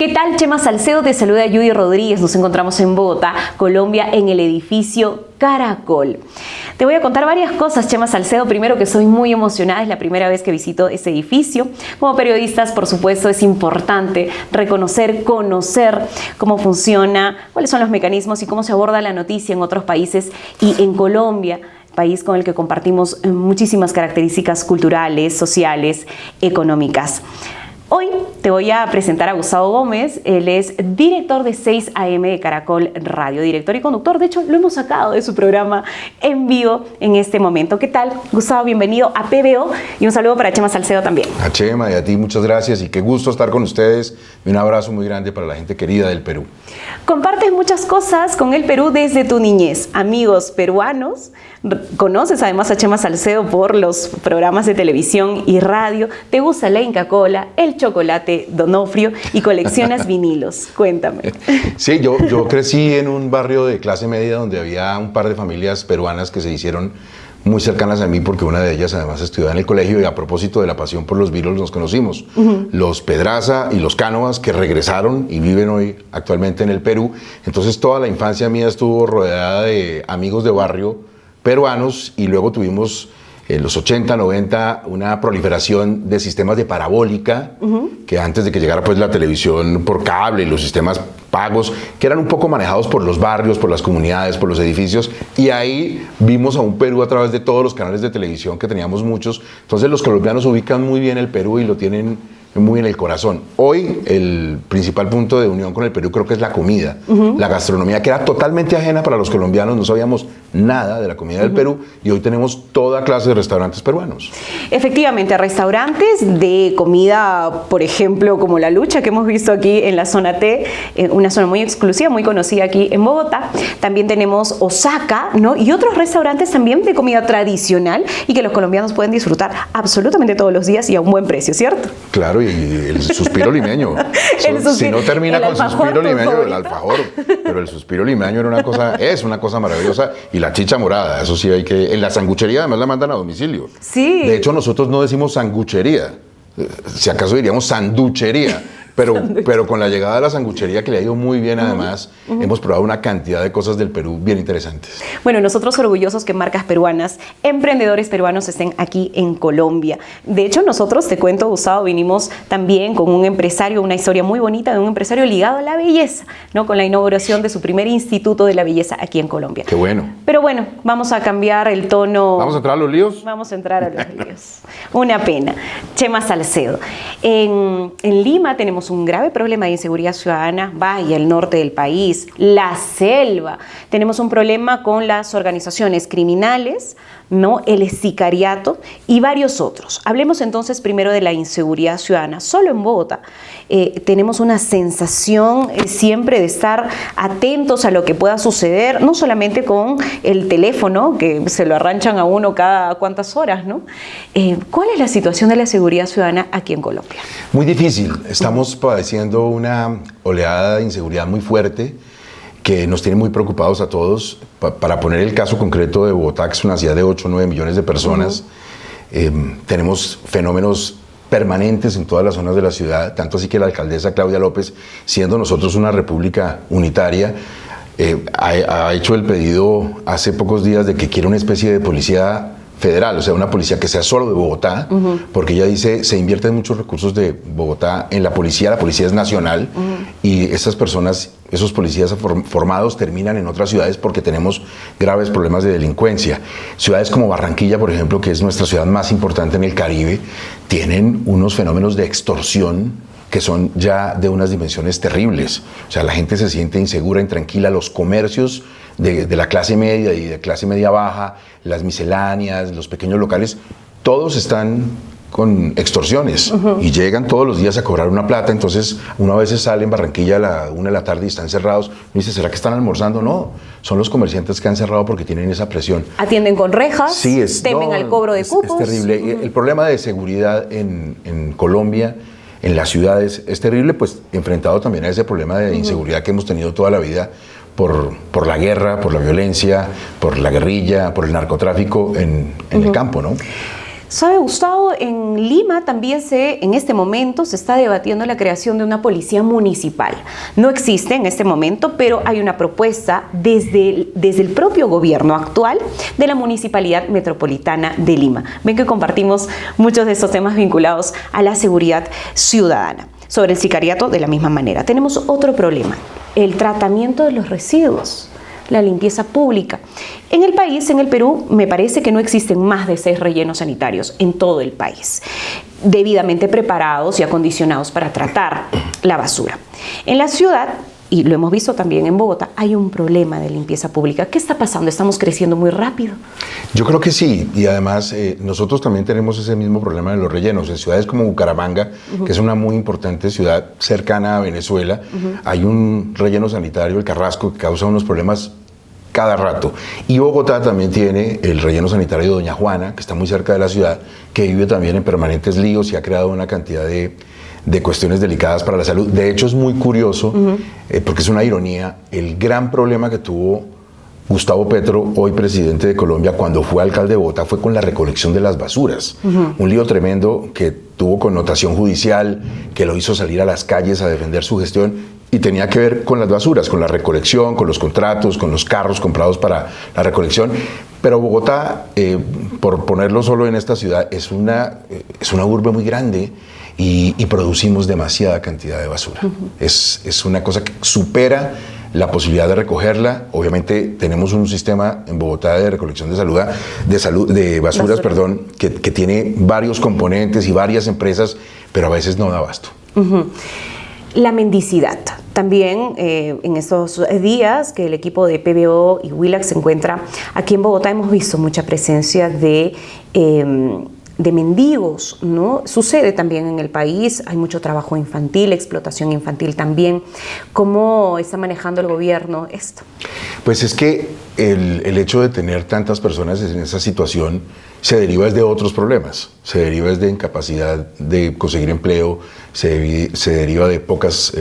¿Qué tal, Chema Salcedo? Te saluda Judy Rodríguez. Nos encontramos en Bogotá, Colombia, en el edificio Caracol. Te voy a contar varias cosas, Chema Salcedo. Primero, que soy muy emocionada, es la primera vez que visito este edificio. Como periodistas, por supuesto, es importante reconocer, conocer cómo funciona, cuáles son los mecanismos y cómo se aborda la noticia en otros países y en Colombia, país con el que compartimos muchísimas características culturales, sociales, económicas. Hoy te voy a presentar a Gustavo Gómez. Él es director de 6 AM de Caracol Radio, director y conductor. De hecho, lo hemos sacado de su programa en vivo en este momento. ¿Qué tal, Gustavo? Bienvenido a PBO y un saludo para Chema Salcedo también. A Chema y a ti muchas gracias y qué gusto estar con ustedes y un abrazo muy grande para la gente querida del Perú. Compartes muchas cosas con el Perú desde tu niñez. Amigos peruanos, conoces además a Chema Salcedo por los programas de televisión y radio. Te gusta la Inca Kola, el chocolate Donofrio y coleccionas vinilos. Cuéntame. Sí, yo crecí en un barrio de clase media donde había un par de familias peruanas que se hicieron muy cercanas a mí porque una de ellas además estudiaba en el colegio y a propósito de la pasión por los vinos nos conocimos. Los Pedraza y los Cánovas que regresaron y viven hoy actualmente en el Perú. Entonces toda la infancia mía estuvo rodeada de amigos de barrio peruanos y luego tuvimos en los 80, 90, una proliferación de sistemas de parabólica, que antes de que llegara pues la televisión por cable y los sistemas pagos, que eran un poco manejados por los barrios, por las comunidades, por los edificios, y ahí vimos a un Perú a través de todos los canales de televisión, que teníamos muchos. Entonces los colombianos ubican muy bien el Perú y lo tienen muy en el corazón. Hoy el principal punto de unión con el Perú creo que es la comida, la gastronomía, que era totalmente ajena para los colombianos, no sabíamos nada de la comida del Perú y hoy tenemos toda clase de restaurantes peruanos. Efectivamente, restaurantes de comida, por ejemplo, como La Lucha, que hemos visto aquí en la zona T, una zona muy exclusiva, muy conocida aquí en Bogotá. También tenemos Osaka, ¿no? Y otros restaurantes también de comida tradicional y que los colombianos pueden disfrutar absolutamente todos los días y a un buen precio, ¿cierto? Claro, y el suspiro limeño. Si no termina con suspiro limeño, el alfajor, pero el suspiro limeño es una cosa maravillosa. Y la chicha morada, eso sí hay que... En la sanguchería además la mandan a domicilio. Sí. De hecho, nosotros no decimos sanguchería, si acaso diríamos sanduchería. Pero con la llegada de la sanguchería, que le ha ido muy bien además, hemos probado una cantidad de cosas del Perú bien interesantes. Bueno, nosotros orgullosos que marcas peruanas, emprendedores peruanos estén aquí en Colombia. De hecho, nosotros, te cuento, Gustavo, vinimos también con un empresario, una historia muy bonita de un empresario ligado a la belleza, ¿no? Con la inauguración de su primer instituto de la belleza aquí en Colombia. Qué bueno. Pero bueno, vamos a cambiar el tono. ¿Vamos a entrar a los líos? Vamos a entrar a los líos. Una pena. Chema Salcedo. En Lima tenemos un grave problema de inseguridad ciudadana, vaya, el norte del país, la selva. Tenemos un problema con las organizaciones criminales, ¿no? El sicariato y varios otros. Hablemos entonces primero de la inseguridad ciudadana. Solo en Bogotá tenemos una sensación siempre de estar atentos a lo que pueda suceder, no solamente con el teléfono, que se lo arranchan a uno cada cuantas horas, ¿no? ¿Cuál es la situación de la seguridad ciudadana aquí en Colombia? Muy difícil. Estamos padeciendo una oleada de inseguridad muy fuerte que nos tiene muy preocupados a todos. Para poner el caso concreto de Bogotá, que es una ciudad de 8 o 9 millones de personas, tenemos fenómenos permanentes en todas las zonas de la ciudad, tanto así que la alcaldesa Claudia López, siendo nosotros una república unitaria, ha hecho el pedido hace pocos días de que quiere una especie de policía federal, o sea, una policía que sea solo de Bogotá, porque ella dice, se invierten muchos recursos de Bogotá en la policía es nacional, y esas personas, esos policías formados terminan en otras ciudades porque tenemos graves problemas de delincuencia. Ciudades como Barranquilla, por ejemplo, que es nuestra ciudad más importante en el Caribe, tienen unos fenómenos de extorsión que son ya de unas dimensiones terribles. O sea, la gente se siente insegura, intranquila, los comercios de la clase media y de clase media baja, las misceláneas, los pequeños locales, todos están con extorsiones y llegan todos los días a cobrar una plata. Entonces uno a veces sale en Barranquilla a la 1 de la tarde y están cerrados. Uno dice, ¿será que están almorzando? No, son los comerciantes que han cerrado porque tienen esa presión. Atienden con rejas, sí, temen al cobro de cupos. Es terrible. El problema de seguridad en Colombia, en las ciudades, es terrible, pues enfrentado también a ese problema de inseguridad que hemos tenido toda la vida por la guerra, por la violencia, por la guerrilla, por el narcotráfico en el campo, ¿no? ¿Sabe, Gustavo? En Lima también en este momento se está debatiendo la creación de una policía municipal. No existe en este momento, pero hay una propuesta desde el propio gobierno actual de la Municipalidad Metropolitana de Lima. Ven que compartimos muchos de estos temas vinculados a la seguridad ciudadana. Sobre el sicariato, de la misma manera. Tenemos otro problema, el tratamiento de los residuos, la limpieza pública. En el país, en el Perú, me parece que no existen más de 6 rellenos sanitarios en todo el país, debidamente preparados y acondicionados para tratar la basura. En la ciudad, y lo hemos visto también en Bogotá, hay un problema de limpieza pública. ¿Qué está pasando? ¿Estamos creciendo muy rápido? Yo creo que sí, y además nosotros también tenemos ese mismo problema en los rellenos. En ciudades como Bucaramanga, que es una muy importante ciudad cercana a Venezuela, hay un relleno sanitario, el Carrasco, que causa unos problemas cada rato. Y Bogotá también tiene el relleno sanitario de Doña Juana, que está muy cerca de la ciudad, que vive también en permanentes líos y ha creado una cantidad de cuestiones delicadas para la salud. De hecho, es muy curioso, porque es una ironía, el gran problema que tuvo Gustavo Petro, hoy presidente de Colombia, cuando fue alcalde de Bogotá, fue con la recolección de las basuras. Un lío tremendo que tuvo connotación judicial, que lo hizo salir a las calles a defender su gestión, y tenía que ver con las basuras, con la recolección, con los contratos, con los carros comprados para la recolección. Pero Bogotá, por ponerlo solo en esta ciudad, es una urbe muy grande y producimos demasiada cantidad de basura. Es una cosa que supera la posibilidad de recogerla. Obviamente tenemos un sistema en Bogotá de recolección de basuras, que tiene varios componentes y varias empresas, pero a veces no da abasto. La mendicidad. También en estos días que el equipo de PBO y WILAC se encuentra aquí en Bogotá, hemos visto mucha presencia de mendigos, ¿no? Sucede también en el país, hay mucho trabajo infantil, explotación infantil también. ¿Cómo está manejando el gobierno esto? Pues es que el hecho de tener tantas personas en esa situación se deriva de otros problemas, se deriva de incapacidad de conseguir empleo, se deriva de pocas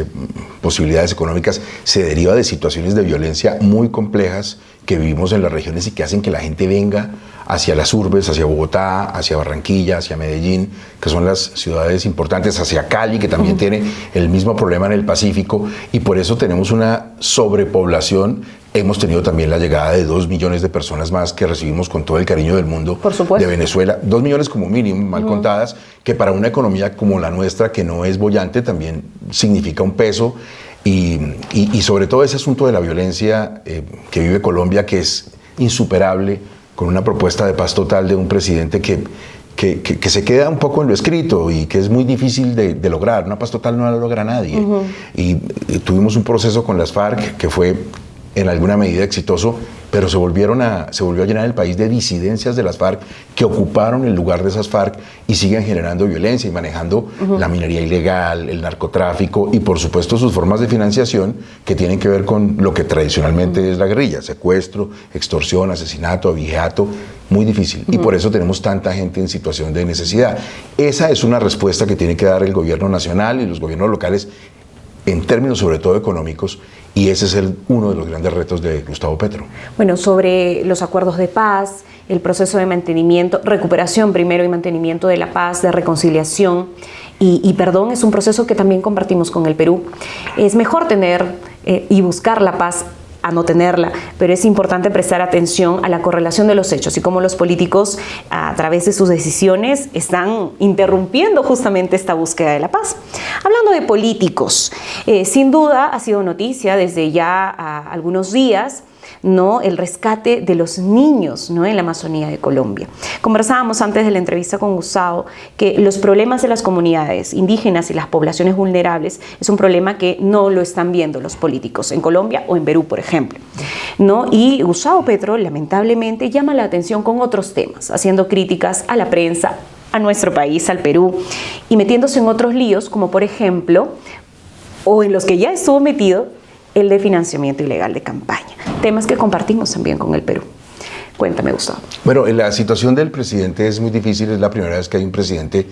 posibilidades económicas, se deriva de situaciones de violencia muy complejas que vivimos en las regiones y que hacen que la gente venga hacia las urbes, hacia Bogotá, hacia Barranquilla, hacia Medellín, que son las ciudades importantes, hacia Cali, que también tiene el mismo problema en el Pacífico, y por eso tenemos una sobrepoblación. Hemos tenido también la llegada de 2 millones de personas más que recibimos con todo el cariño del mundo de Venezuela. 2 millones como mínimo, mal contadas, que para una economía como la nuestra, que no es boyante, también significa un peso. Y sobre todo ese asunto de la violencia que vive Colombia, que es insuperable, con una propuesta de paz total de un presidente que se queda un poco en lo escrito y que es muy difícil de lograr. Una paz total no la logra nadie. Y tuvimos un proceso con las FARC que fue en alguna medida exitoso, pero se volvió a llenar el país de disidencias de las FARC que ocuparon el lugar de esas FARC y siguen generando violencia y manejando la minería ilegal, el narcotráfico y por supuesto sus formas de financiación que tienen que ver con lo que tradicionalmente es la guerrilla: secuestro, extorsión, asesinato, abigeato, muy difícil. Y por eso tenemos tanta gente en situación de necesidad. Esa es una respuesta que tiene que dar el gobierno nacional y los gobiernos locales en términos sobre todo económicos, y ese es uno de los grandes retos de Gustavo Petro. Bueno, sobre los acuerdos de paz, el proceso de mantenimiento, recuperación primero y mantenimiento de la paz, de reconciliación y perdón, es un proceso que también compartimos con el Perú. Es mejor tener y buscar la paz a no tenerla, pero es importante prestar atención a la correlación de los hechos y cómo los políticos, a través de sus decisiones, están interrumpiendo justamente esta búsqueda de la paz. Hablando de políticos, sin duda ha sido noticia desde ya algunos días, ¿no?, el rescate de los niños, ¿no?, en la Amazonía de Colombia. Conversábamos antes de la entrevista con Gustavo que los problemas de las comunidades indígenas y las poblaciones vulnerables es un problema que no lo están viendo los políticos en Colombia o en Perú, por ejemplo, ¿no? Y Gustavo Petro lamentablemente llama la atención con otros temas, haciendo críticas a la prensa, a nuestro país, al Perú, y metiéndose en otros líos, como por ejemplo, o en los que ya estuvo metido, el de financiamiento ilegal de campaña. Temas que compartimos también con el Perú. Cuéntame, Gustavo. Bueno, la situación del presidente es muy difícil. Es la primera vez que hay un presidente,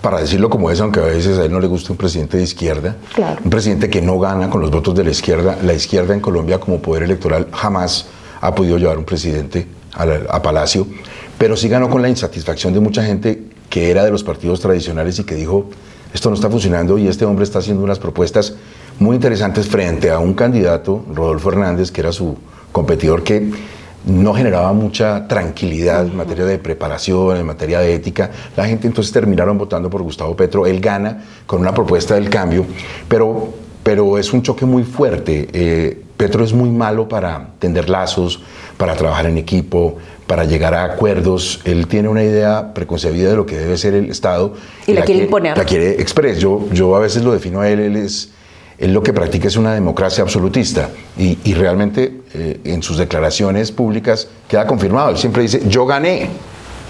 para decirlo como es, aunque a veces a él no le gusta, un presidente de izquierda. Claro. Un presidente que no gana con los votos de la izquierda. La izquierda en Colombia como poder electoral jamás ha podido llevar un presidente a Palacio. pero sí ganó con la insatisfacción de mucha gente que era de los partidos tradicionales y que dijo, esto no está funcionando y este hombre está haciendo unas propuestas muy interesantes frente a un candidato, Rodolfo Hernández, que era su competidor, que no generaba mucha tranquilidad en materia de preparación, en materia de ética. La gente entonces terminaron votando por Gustavo Petro. Él gana con una propuesta del cambio, pero es un choque muy fuerte. Petro es muy malo para tender lazos, para trabajar en equipo, para llegar a acuerdos. Él tiene una idea preconcebida de lo que debe ser el Estado. Y la quiere imponer. La quiere express. Yo a veces lo defino a él, él lo que practica es una democracia absolutista y realmente en sus declaraciones públicas queda confirmado. Él siempre dice, yo gané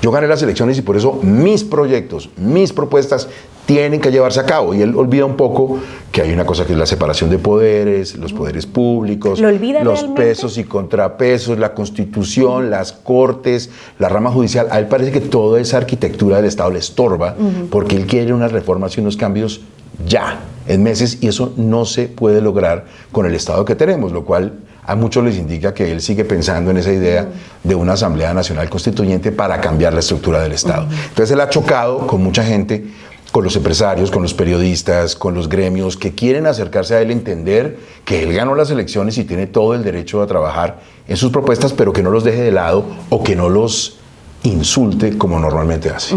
las elecciones y por eso mis proyectos, mis propuestas tienen que llevarse a cabo. Y él olvida un poco que hay una cosa que es la separación de poderes, los poderes públicos, ¿lo olvida los realmente? pesos y contrapesos, la Constitución, las Cortes, la rama judicial. A él parece que toda esa arquitectura del Estado le estorba porque él quiere unas reformas y unos cambios ya, en meses, y eso no se puede lograr con el Estado que tenemos, lo cual a muchos les indica que él sigue pensando en esa idea de una Asamblea Nacional Constituyente para cambiar la estructura del Estado. Entonces él ha chocado con mucha gente, con los empresarios, con los periodistas, con los gremios que quieren acercarse a él, entender que él ganó las elecciones y tiene todo el derecho a trabajar en sus propuestas, pero que no los deje de lado o que no los insulte como normalmente hace.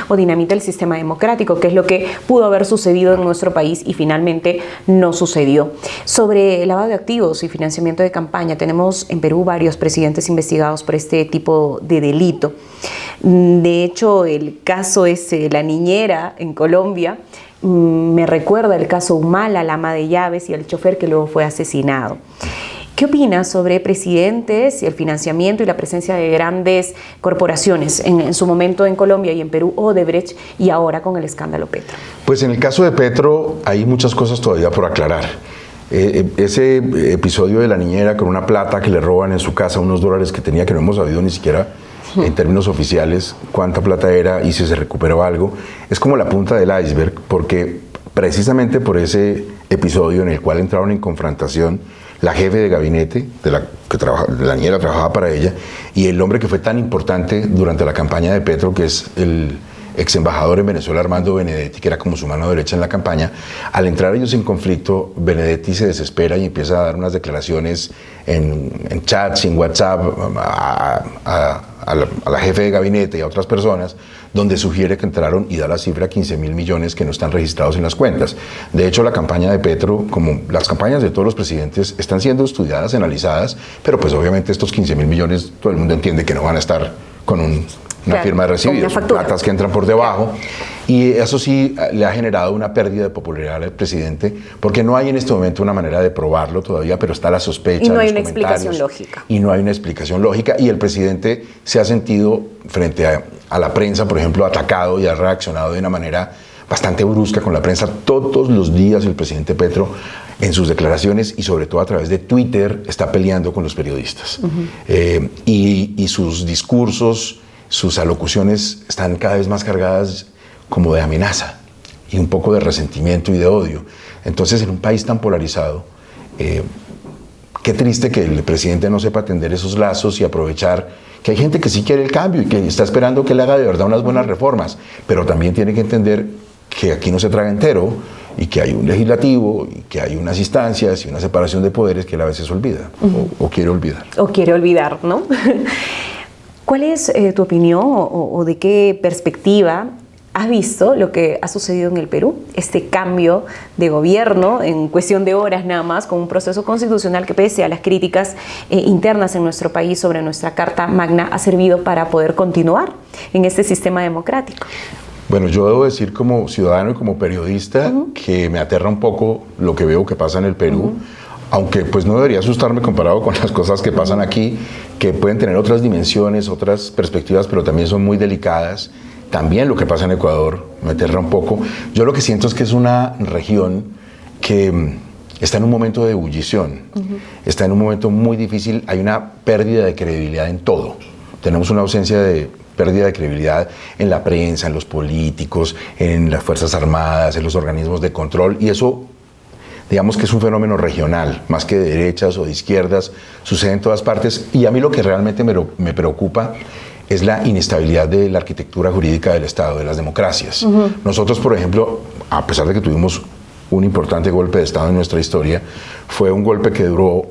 O dinamita el sistema democrático, que es lo que pudo haber sucedido en nuestro país y finalmente no sucedió. Sobre el lavado de activos y financiamiento de campaña, tenemos en Perú varios presidentes investigados por este tipo de delito. De hecho, el caso es la niñera en Colombia. Me recuerda el caso Humala, la ama de llaves y el chofer que luego fue asesinado. ¿Qué opinas sobre presidentes y el financiamiento y la presencia de grandes corporaciones en su momento en Colombia y en Perú, Odebrecht, y ahora con el escándalo Petro? Pues en el caso de Petro hay muchas cosas todavía por aclarar. Ese episodio de la niñera con una plata que le roban en su casa, unos dólares que tenía, que no hemos sabido ni siquiera en términos oficiales cuánta plata era y si se recuperó algo, es como la punta del iceberg, porque precisamente por ese episodio en el cual entraron en confrontación la jefe de gabinete, la niñera trabajaba para ella, y el hombre que fue tan importante durante la campaña de Petro, que es el ex embajador en Venezuela, Armando Benedetti, que era como su mano derecha en la campaña. Al entrar ellos en conflicto, Benedetti se desespera y empieza a dar unas declaraciones en chats, en WhatsApp, a la jefe de gabinete y a otras personas, donde sugiere que entraron, y da la cifra, 15.000 millones que no están registrados en las cuentas. De hecho, la campaña de Petro, como las campañas de todos los presidentes, están siendo estudiadas, analizadas, pero pues obviamente estos 15.000 millones, todo el mundo entiende que no van a estar con una firma de recibidos, platas que entran por debajo, y eso sí le ha generado una pérdida de popularidad al presidente, porque no hay en este momento una manera de probarlo todavía, pero está la sospecha. Y no hay una explicación lógica. Y no hay una explicación lógica, y el presidente se ha sentido frente a la prensa, por ejemplo, atacado, y ha reaccionado de una manera bastante brusca con la prensa. Todos los días el presidente Petro, en sus declaraciones y sobre todo a través de Twitter, está peleando con los periodistas. Y sus discursos, sus alocuciones están cada vez más cargadas como de amenaza y un poco de resentimiento y de odio. Entonces, en un país tan polarizado, qué triste que el presidente no sepa atender esos lazos y aprovechar que hay gente que sí quiere el cambio y que está esperando que él haga de verdad unas buenas reformas, pero también tiene que entender que aquí no se traga entero y que hay un legislativo y que hay unas instancias y una separación de poderes que él a veces olvida o quiere olvidar. O quiere olvidar, ¿no? ¿Cuál es tu opinión o de qué perspectiva has visto lo que ha sucedido en el Perú? Este cambio de gobierno en cuestión de horas nada más, con un proceso constitucional que, pese a las críticas internas en nuestro país sobre nuestra Carta Magna, ha servido para poder continuar en este sistema democrático. Bueno, yo debo decir como ciudadano y como periodista que me aterra un poco lo que veo que pasa en el Perú. Aunque pues no debería asustarme comparado con las cosas que pasan aquí, que pueden tener otras dimensiones, otras perspectivas, pero también son muy delicadas. También lo que pasa en Ecuador me aterra un poco. Yo lo que siento es que es una región que está en un momento de ebullición, está en un momento muy difícil, hay una pérdida de credibilidad en todo. Tenemos una ausencia de pérdida de credibilidad en la prensa, en los políticos, en las Fuerzas Armadas, en los organismos de control, y eso, digamos que es un fenómeno regional, más que de derechas o de izquierdas, sucede en todas partes. Y a mí lo que realmente me preocupa es la inestabilidad de la arquitectura jurídica del Estado, de las democracias. Nosotros, por ejemplo, a pesar de que tuvimos un importante golpe de Estado en nuestra historia, fue un golpe que duró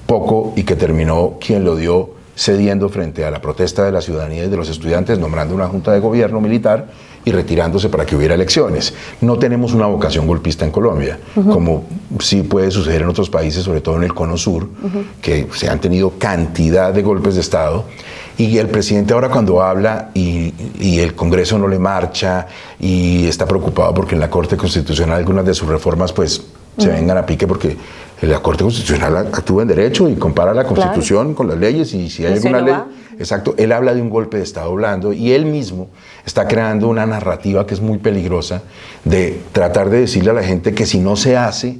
poco y que terminó quien lo dio cediendo frente a la protesta de la ciudadanía y de los estudiantes, nombrando una junta de gobierno militar y retirándose para que hubiera elecciones. No tenemos una vocación golpista en Colombia, como sí puede suceder en otros países, sobre todo en el Cono Sur, que se han tenido cantidad de golpes de Estado. Y el presidente ahora cuando habla y el Congreso no le marcha y está preocupado porque en la Corte Constitucional algunas de sus reformas pues se vengan a pique porque la Corte Constitucional actúa en derecho y compara la Constitución con las leyes y si hay alguna ley... Exacto, él habla de un golpe de Estado blando y él mismo está creando una narrativa que es muy peligrosa de tratar de decirle a la gente que si no se hace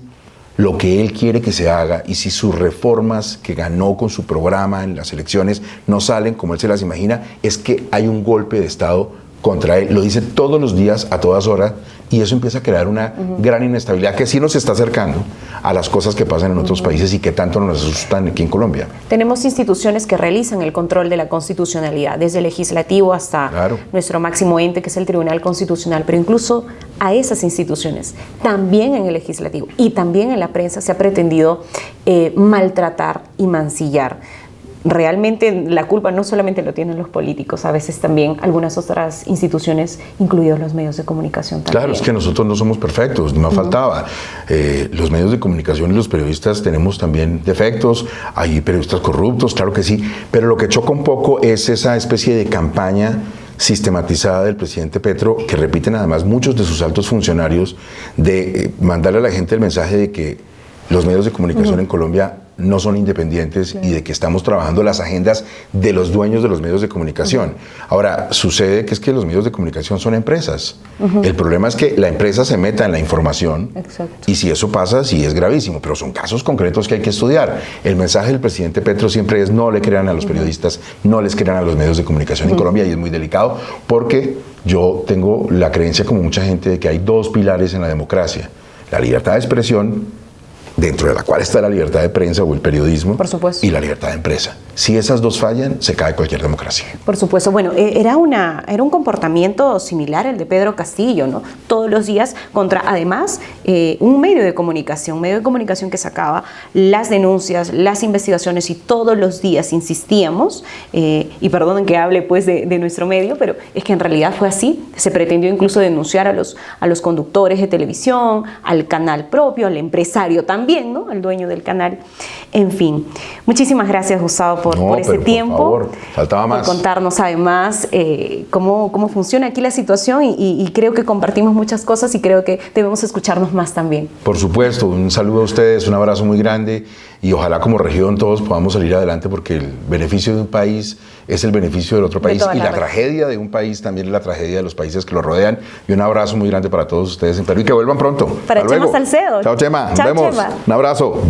lo que él quiere que se haga y si sus reformas que ganó con su programa en las elecciones no salen como él se las imagina, es que hay un golpe de Estado contra él. Lo dice todos los días, a todas horas, y eso empieza a crear una gran inestabilidad que sí nos está acercando a las cosas que pasan en otros países y que tanto nos asustan aquí en Colombia. Tenemos instituciones que realizan el control de la constitucionalidad, desde el legislativo hasta nuestro máximo ente, que es el Tribunal Constitucional, pero incluso a esas instituciones, también en el legislativo y también en la prensa se ha pretendido maltratar y mancillar. Realmente la culpa no solamente lo tienen los políticos, a veces también algunas otras instituciones, incluidos los medios de comunicación también. Claro, es que nosotros no somos perfectos, no faltaba. Los medios de comunicación y los periodistas tenemos también defectos, hay periodistas corruptos, claro que sí, pero lo que choca un poco es esa especie de campaña sistematizada del presidente Petro, que repiten además muchos de sus altos funcionarios, de mandarle a la gente el mensaje de que los medios de comunicación en Colombia no son independientes y de que estamos trabajando las agendas de los dueños de los medios de comunicación. Ahora, sucede que es que los medios de comunicación son empresas. El problema es que la empresa se meta en la información y si eso pasa, sí es gravísimo, pero son casos concretos que hay que estudiar. El mensaje del presidente Petro siempre es no le crean a los periodistas, no les crean a los medios de comunicación en Colombia y es muy delicado porque yo tengo la creencia como mucha gente de que hay dos pilares en la democracia, la libertad de expresión, dentro de la cual está la libertad de prensa o el periodismo, por supuesto, y la libertad de empresa. Si esas dos fallan, se cae cualquier democracia. Por supuesto. Bueno, era un comportamiento similar al de Pedro Castillo, ¿no? Todos los días contra, además, un medio de comunicación que sacaba las denuncias, las investigaciones y todos los días insistíamos, y perdonen que hable pues de nuestro medio, pero es que en realidad fue así. Se pretendió incluso denunciar a los conductores de televisión, al canal propio, al empresario también, ¿no? Al dueño del canal. En fin, muchísimas gracias, Gustavo, por ese tiempo. Por favor, faltaba más. Por contarnos además cómo funciona aquí la situación y creo que compartimos muchas cosas y creo que debemos escucharnos más también. Por supuesto, un saludo a ustedes, un abrazo muy grande y ojalá como región todos podamos salir adelante porque el beneficio de un país es el beneficio del otro país y la tragedia de un país también es la tragedia de los países que lo rodean. Y un abrazo muy grande para todos ustedes en Perú y que vuelvan pronto. Para Chema Salcedo. Chao, Chema. Nos vemos. Chema. Un abrazo.